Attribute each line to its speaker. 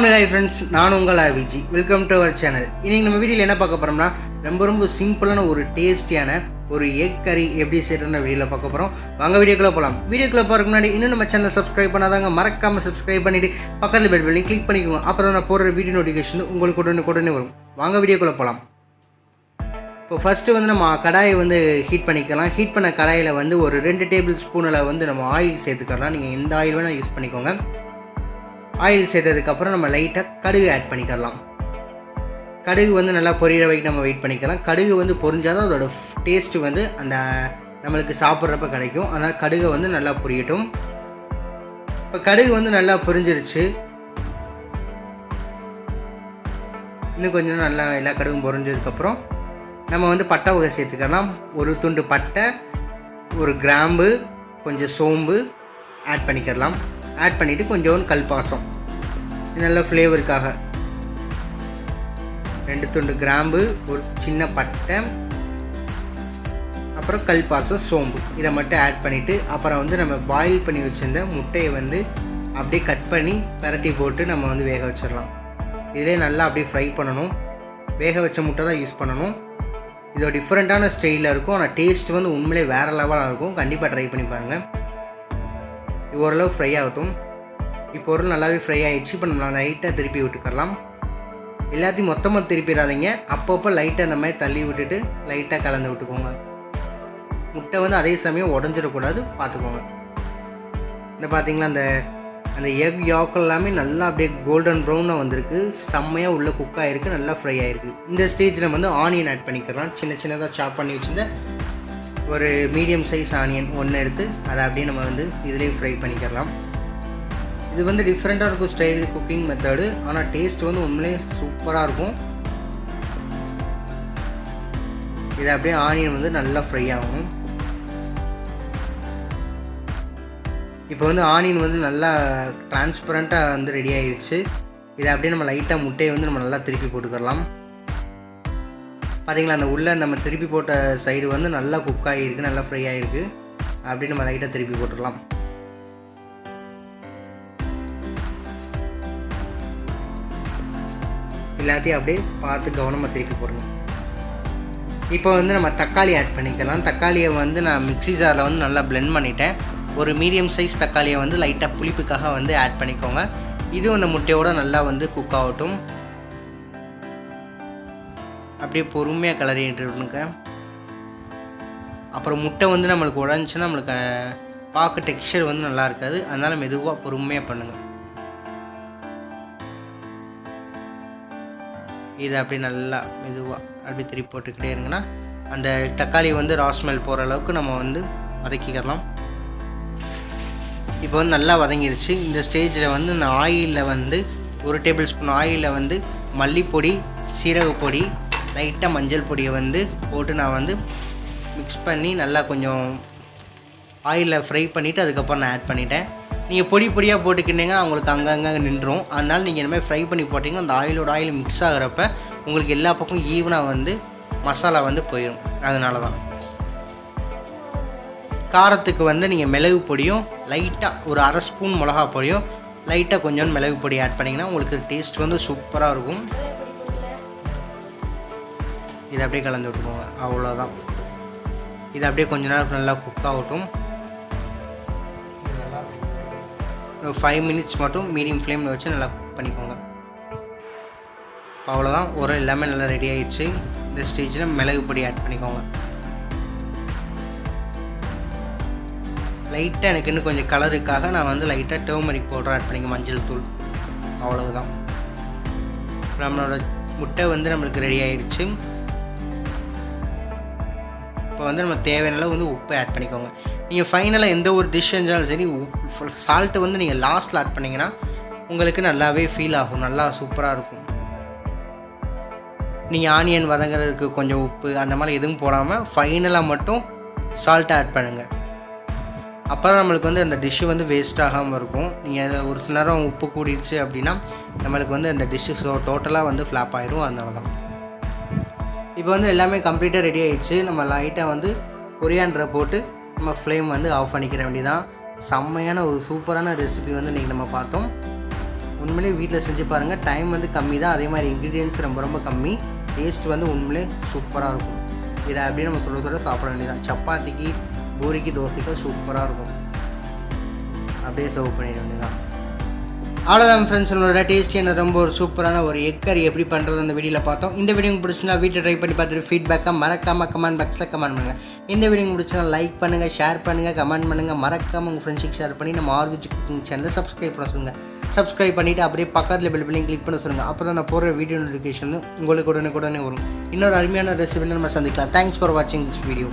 Speaker 1: Hi friends, நான் உங்கள் ஆவிஜி. Welcome to our channel. இன்றைக்கி நம்ம வீடியோவில் என்ன பார்க்க போகிறோம்னா ரொம்ப சிம்பிளான ஒரு டேஸ்டியான ஒரு எக் கறி எப்படி செய்கிறதுன்னு வீடியோவில் பார்க்க போகிறோம். வாங்க வீடியோக்குள்ளே போகலாம். வீடியோக்குள்ளே போகிறதுக்கு முன்னாடி இன்னும் நம்ம சேனலை சப்ஸ்கிரைப் பண்ணாதாங்க, மறக்காமல் சப்ஸ்கிரைப் பண்ணிவிட்டு பக்கத்தில் பெல் பட்டனை கிளிக் பண்ணிக்கோங்க. அப்புறம் நான் போடுற வீடியோ நோட்டிஃபிகேஷன் உங்களுக்கு உடனே வரும். வாங்க வீடியோக்குள்ளே போகலாம். இப்போ ஃபஸ்ட்டு வந்து நம்ம கடாயை ஹீட் பண்ணிக்கலாம். ஹீட் பண்ண கடாயில் ஒரு 2 டேபிள் ஸ்பூனில் நம்ம ஆயில் சேர்த்துக்கலாம். நீங்கள் எந்த ஆயில் வேணால் யூஸ் பண்ணிக்கோங்க. ஆயில் சேர்த்ததுக்கப்புறம் நம்ம லைட்டாக கடுகு ஆட் பண்ணிக்கலாம். கடுகு நல்லா பொரியிற வரைக்கும் நம்ம வெயிட் பண்ணிக்கலாம். கடுகு பொரிஞ்சால் தான் அதோட டேஸ்ட்டு அந்த நம்மளுக்கு சாப்பிட்றப்ப கிடைக்கும். அதனால் கடுகை நல்லா பொரியட்டும். இப்போ கடுகு நல்லா பொரிஞ்சிருச்சு. இன்னும் கொஞ்சம் நல்லா எல்லா கடுகும் பொரிஞ்சதுக்கப்புறம் நம்ம பட்டை வகை சேர்த்துக்கலாம். ஒரு துண்டு பட்டை, ஒரு கிராம்பு, கொஞ்சம் சோம்பு ஆட் பண்ணிக்கலாம். ஆட் பண்ணிவிட்டு கொஞ்சம் கல்பாசம் நல்ல ஃப்ளேவருக்காக 2 துண்டு கிராம்பு, ஒரு சின்ன பட்டை, அப்புறம் கல்பாசம், சோம்பு இதை மட்டும் ஆட் பண்ணிவிட்டு அப்புறம் நம்ம பாயில் பண்ணி வச்சுருந்த முட்டையை அப்படியே கட் பண்ணி பரட்டி போட்டு நம்ம வேக வச்சிடலாம். இதிலே நல்லா அப்படியே ஃப்ரை பண்ணணும். வேக வச்ச முட்டை தான் யூஸ் பண்ணணும். இது ஒரு டிஃப்ரெண்ட்டான ஸ்டைலில் இருக்கும். ஆனால் டேஸ்ட் உண்மையிலே வேறு லெவலாக இருக்கும். கண்டிப்பாக ட்ரை பண்ணி பாருங்கள். இது ஓரளவு ஃப்ரை ஆகட்டும். இப்போ ஒரு நல்லாவே ஃப்ரை ஆகிடுச்சு. இப்போ நம்ம லைட்டாக திருப்பி விட்டுக்கலாம். எல்லாத்தையும் மொத்தமாக திருப்பிடாதீங்க. அப்பப்போ லைட்டாக அந்த மாதிரி தள்ளி விட்டுட்டு லைட்டாக கலந்து விட்டுக்கோங்க. முட்டை அதே சமயம் உடஞ்சிடக்கூடாது, பார்த்துக்கோங்க. இந்த பார்த்தீங்களா, அந்த எக் யாக் எல்லாமே நல்லா அப்படியே கோல்டன் ப்ரௌனாக வந்திருக்கு. செம்மையாக உள்ள குக் ஆகிருக்கு, நல்லா ஃப்ரை ஆகிருக்கு. இந்த ஸ்டேஜில் ஆனியன் ஆட் பண்ணிக்கலாம். சின்னதாக சாப் பண்ணி வச்சுருந்த ஒரு மீடியம் சைஸ் ஆனியன் ஒன்று எடுத்து அதை அப்படியே நம்ம இதிலே ஃப்ரை பண்ணிக்கலாம். இது டிஃப்ரெண்ட்டாக இருக்கும் ஸ்டைல் குக்கிங் மெத்தடு. ஆனால் டேஸ்ட் உண்மையிலே சூப்பராக இருக்கும். இதை அப்படியே ஆனியன் நல்லா ஃப்ரை ஆகணும். இப்போ ஆனியன் நல்லா டிரான்ஸ்பரண்ட்டாக ரெடி ஆகிடுச்சு. இதை அப்படியே நம்ம லைட்டாக முட்டையை நம்ம நல்லா திருப்பி போட்டுக்கலாம். பார்த்தீங்களா, அந்த உள்ளே நம்ம திருப்பி போட்ட சைடு நல்லா குக் ஆகிருக்கு, நல்லா ஃப்ரை ஆகிருக்கு. அப்படியே நம்ம லைட்டாக திருப்பி போட்டுடலாம். எல்லாத்தையும் அப்படியே பார்த்து கவனமாக திருப்பி போடுங்க. இப்போ நம்ம தக்காளி ஆட் பண்ணிக்கலாம். தக்காளியை நான் மிக்ஸி ஜாரில் நல்லா பிளெண்ட் பண்ணிட்டேன். ஒரு மீடியம் சைஸ் தக்காளியை லைட்டாக புளிப்புக்காக ஆட் பண்ணிக்கோங்க. இது அந்த முட்டையோடு நல்லா குக் ஆகட்டும். அப்படியே பொறுமையாக கிளறிட்டுருங்க. அப்புறம் முட்டை நம்மளுக்கு உடஞ்சின்னா நம்மளுக்கு பார்க்க டெக்ஸ்சர் நல்லா இருக்காது. அதனால் மெதுவாக பொறுமையாக பண்ணுங்கள். இதை அப்படியே நல்லா மெதுவாக அப்படியே திருப்பி போட்டுக்கிட்டே இருங்கன்னா அந்த தக்காளி ராஸ்மெல் போகிற அளவுக்கு நம்ம வதக்கிக்கலாம். இப்போ நல்லா வதங்கிருச்சு. இந்த ஸ்டேஜில் நான் ஆயிலில் 1 டேபிள் ஸ்பூன் ஆயிலில் மல்லிப்பொடி, சீரகப்பொடி, லைட்டாக மஞ்சள் பொடியை போட்டு நான் மிக்ஸ் பண்ணி நல்லா கொஞ்சம் ஆயிலில் ஃப்ரை பண்ணிவிட்டு அதுக்கப்புறம் நான் ஆட் பண்ணிட்டேன். நீங்கள் பொடியாக போட்டுக்கிட்டீங்கன்னா உங்களுக்கு அங்கங்கே நின்றுடும். அதனால் நீங்கள் இந்த மாதிரி ஃப்ரை பண்ணி போட்டிங்கன்னா அந்த ஆயில் மிக்ஸ் ஆகிறப்ப உங்களுக்கு எல்லா பக்கம் ஈவனாக மசாலா போயிடும். அதனால தான் காரத்துக்கு நீங்கள் மிளகு பொடியும் லைட்டாக ஒரு 1/2 ஸ்பூன் மிளகா பொடியும் லைட்டாக கொஞ்சம் மிளகு பொடி ஆட் பண்ணிங்கன்னா உங்களுக்கு டேஸ்ட் சூப்பராக இருக்கும். இதை அப்படியே கலந்து விட்டுக்கோங்க. அவ்வளோதான். இது அப்படியே கொஞ்ச நேரம் நல்லா குக் ஆகட்டும். 5 மினிட்ஸ் மட்டும் மீடியம் ஃப்ளேமில் வச்சு நல்லா குக் பண்ணிக்கோங்க. அவ்வளோதான். ஒரு எல்லாமே நல்லா ரெடி ஆகிடுச்சு. இந்த ஸ்டேஜில் மிளகு பொடி ஆட் பண்ணிக்கோங்க. லைட்டாக எனக்கு இன்னும் கொஞ்சம் கலருக்காக நான் லைட்டாக டர்மரிக் பவுடர் ஆட் பண்ணிக்க, மஞ்சள் தூள். அவ்வளவுதான். நம்மளோட முட்டை நம்மளுக்கு ரெடி ஆகிடுச்சு. இப்போ நம்ம தேவையான அளவு உப்பு ஆட் பண்ணிக்கோங்க. நீங்கள் ஃபைனலாக எந்த ஒரு டிஷ் செஞ்சாலும் சரி சால்ட்டு நீங்கள் லாஸ்ட்டில் ஆட் பண்ணிங்கன்னா உங்களுக்கு நல்லாவே ஃபீல் ஆகும், நல்லா சூப்பராக இருக்கும். நீங்கள் ஆனியன் வதங்கிறதுக்கு கொஞ்சம் உப்பு அந்த மாதிரி எதுவும் போடாமல் ஃபைனலாக மட்டும் சால்ட்டை ஆட் பண்ணுங்கள். அப்போ தான் நம்மளுக்கு அந்த டிஷ்ஷு வேஸ்ட் ஆகாமல் இருக்கும். நீங்கள் ஒரு சில நேரம் உப்பு கூடிடுச்சு அப்படின்னா நம்மளுக்கு அந்த டிஷ்ஷு டோட்டலாக ஃப்ளாப் ஆயிடும். அதனால தான் இப்போ எல்லாமே கம்ப்ளீட்டாக ரெடி ஆகிடுச்சு. நம்ம லைட்டாக கொரியாண்டரை போட்டு நம்ம ஃப்ளேம் ஆஃப் பண்ணிக்கிற வேண்டியதான். செம்மையான ஒரு சூப்பரான ரெசிபி இன்றைக்கி நம்ம பார்த்தோம். உண்மையிலே வீட்டில் செஞ்சு பாருங்கள். டைம் வந்து கம்மி தான், அதே மாதிரி இன்க்ரீடியன்ஸ் ரொம்ப ரொம்ப கம்மி. டேஸ்ட் வந்து உண்மையிலே சூப்பராக இருக்கும். இதை அப்படியே நம்ம சொல்ல சாப்பிட வேண்டியதான். சப்பாத்திக்கு, பூரிக்கு, தோசைக்கு சூப்பராக இருக்கும். அப்படியே சர்வ் பண்ணிட வேண்டியதான். அவ்வளோதான் ஃப்ரெண்ட்ஸ், நம்மளோட டேஸ்டியான ரொம்ப ஒரு சூப்பரான ஒரு எக் கறி எப்படி பண்ணுறது அந்த வீடியோவில் பார்த்தோம். இந்த வீடியோ பிடிச்சினா வீட்டில் ட்ரை பண்ணி பார்த்துட்டு ஃபீட்பேக்காக மறக்காமல் கமெண்ட் பாக்ஸில் கமெண்ட் பண்ணுங்கள். இந்த வீடியோ பிடிச்சினா லைக் பண்ணுங்கள், ஷேர் பண்ணுங்கள், கமெண்ட் பண்ணுங்கள். மறக்காமல் உங்கள் ஃப்ரெண்ட்ஸுக்கு ஷேர் பண்ணி நம்ம ஆர்விஜ் குக்கிங் சேனலை சப்ஸ்கிரைப் பண்ண சொல்லுங்கள். சப்ஸ்கிரைப் பண்ணிவிட்டு அப்படியே பக்கத்தில் பெல் பட்டன் கிளிக் பண்ண சொல்லுங்கள். அப்போ தான் நான் போகிற வீடியோ நோட்டிஃபிகேஷன் உங்களுக்கு உடனே வரும். இன்னொரு அருமையான ரெசிபியில் நம்ம சந்திக்கலாம். தேங்க்ஸ் ஃபார் வாட்சிங் திஸ் வீடியோ.